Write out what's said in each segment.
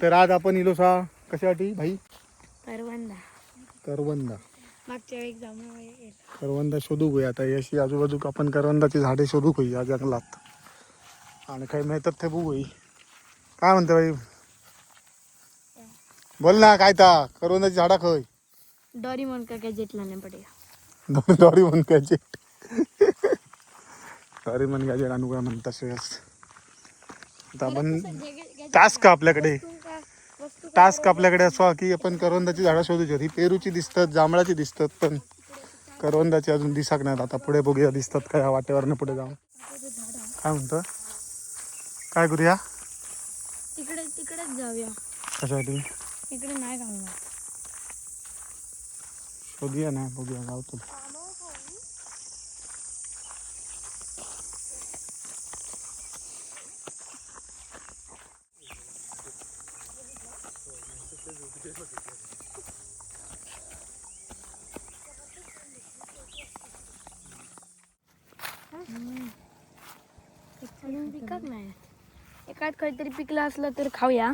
तर आज आपण इलो सा कशासाठी भाई? करवंदा. करवंदा. मागच्या वेळी जांभळं करवंदा शोधू गया आता यशी आजूबाजू आपण करवंदाची झाडे शोधू गई या जंगलात आणि काही मिळतात ते बघू गई. काय म्हणते भाई? बोल ना काय ता करवंदाची झाडा खय डोरेमोन का गॅजेट लाने पडेगा. डॉरी म्हण गॅजेट डॉरी म्हण गॅजेट आणू काय म्हणता श्रेयस. आता आपण टास्क आपल्याकडे असो की आपण करवंदाची झाडं शोधूची. ही पेरूची दिसतात, जांभळाची दिसतात, पण करवंदाची अजून दिसाक नाहीत. आता पुढे बघूया दिसतात काय वाटेवरनं पुढे जाऊन. काय म्हणतो काय करूया? तिकडेच जाऊया. कशासाठी? इकडे नाही घालणार. शोधूया ना बघूया गावतो. पिकत नाही. एकात काहीतरी पिकलं असलं तर खाऊया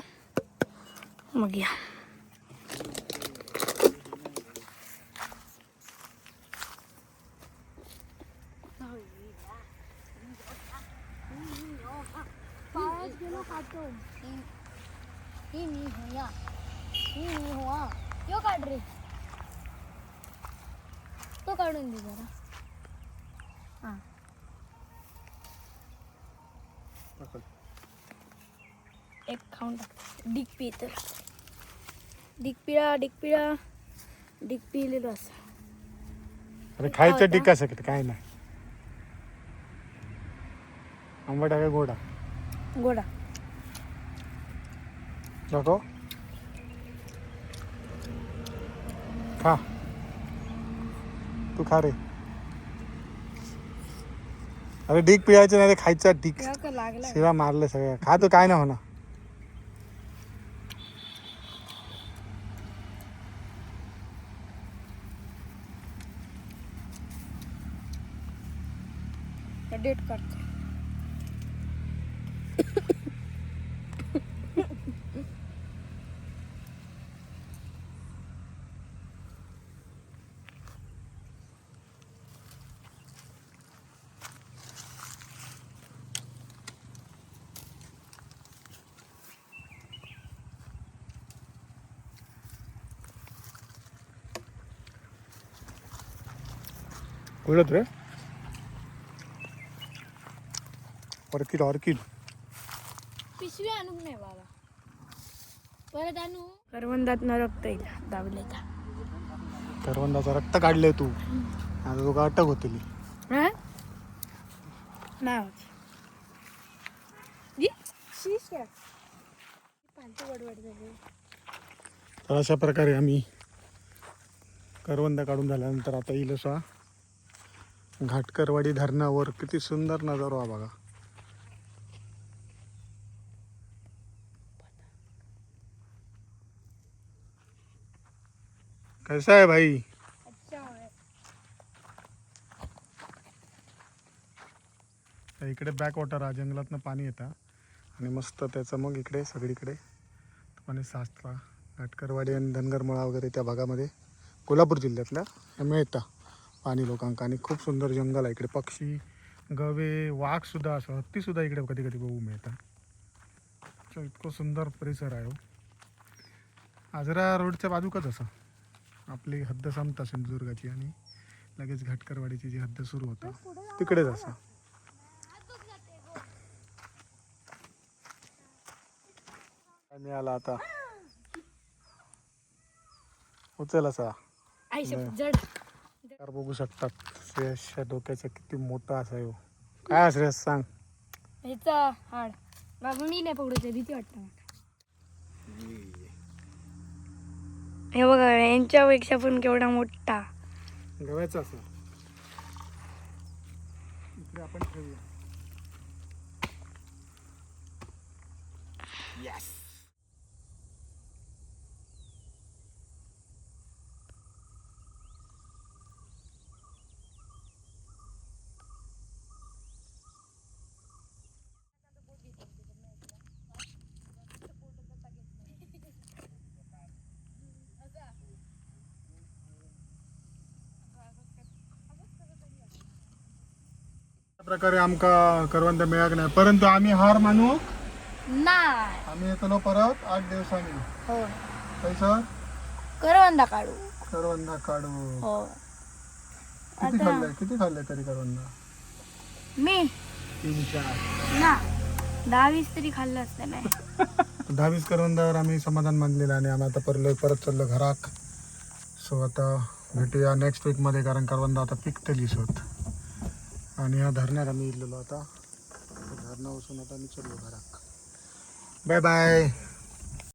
मग या. काढ रे तो काढून दे जरा. हा एक खाऊन टाक. डिग पी तर डिग पिलेलो असं. अरे खायचं टिका शकत काय नाही. आंबट आहे का गोडा? गोडा. नको खा तू खा रे. अरे डिक पिळायचं नाही रे, खायचा डिक. लागला शिवा मारले सगळ्या. खा तू काय नाही होणार. डेट करते. उडत रे ऑर्किड ऑर्किड. पिशवी आणून नाही बाबा. परत आणू. करवंदात न रक्त येईल दाबले का. करवंदाचं रक्त काढलंय तू. आता तू अटक होतील. तर अशा प्रकारे आम्ही करवंदा काढून झाल्यानंतर आता येईल असा घाटकरवाडी धरणावर किती सुंदर नजारा हा बघा. कैसा आहे भाई? इकडे बॅक वॉटर हा जंगलातनं पाणी येतं आणि मस्त त्याचं मग इकडे सगळीकडे पाणी साचता. घाटकरवाडी आणि धनगरमळा वगैरे त्या भागामध्ये कोल्हापूर जिल्ह्यातल्या मिळतं पाणी लोकांका. आणि खूप सुंदर जंगल आहे इकडे. पक्षी, गवे, वाघसुद्धा, असं हत्तीसुद्धा इकडे कधी कधी बघू मिळतात. इतकं सुंदर परिसर आहे. आजरा रोडच्या बाजूकच असं आपली हद्द संपता सिंधुदुर्गाची आणि लगेच घाटकरवाडीची जी हद्द सुरू होता तिकडेच असं. मिळाला आता उचल असा बघू शकतात. श्रेयसच्या डोक्याचा किती मोठा असा आहे. काय श्रेयस सांग? ह्याचा हाड बाबा मी नाही पकडू भीती वाटतं मला. हे बघा यांच्यापेक्षा पण केवढा मोठा गव्याचा असा. इकडे आपण ठेवूया. यस. प्रकारे आमका करवंद मिळाक नाही, परंतु आम्ही हार मानू. नाही. आम्ही येतलो परत 8 दिवसांनी. हो. पैसा करवंदा काढू. करवंदा काढू. हो. किती खाल्ले तरी करवंदा? मी 3-4 ना 10-20 तरी खाल्लं असतं नाही. 10-20 करवंदावर आम्ही समाधान मानलेलं आणि आम्ही आता परत चाललो घराक. सो आता भेटूया नेक्स्ट वीकमध्ये, कारण करवंदा आता पिकतली सोत. आणि ह्या धरण्यात आम्ही इलेलो आता. धरणं बसून आता आम्ही चाललो घराक. Bye bye.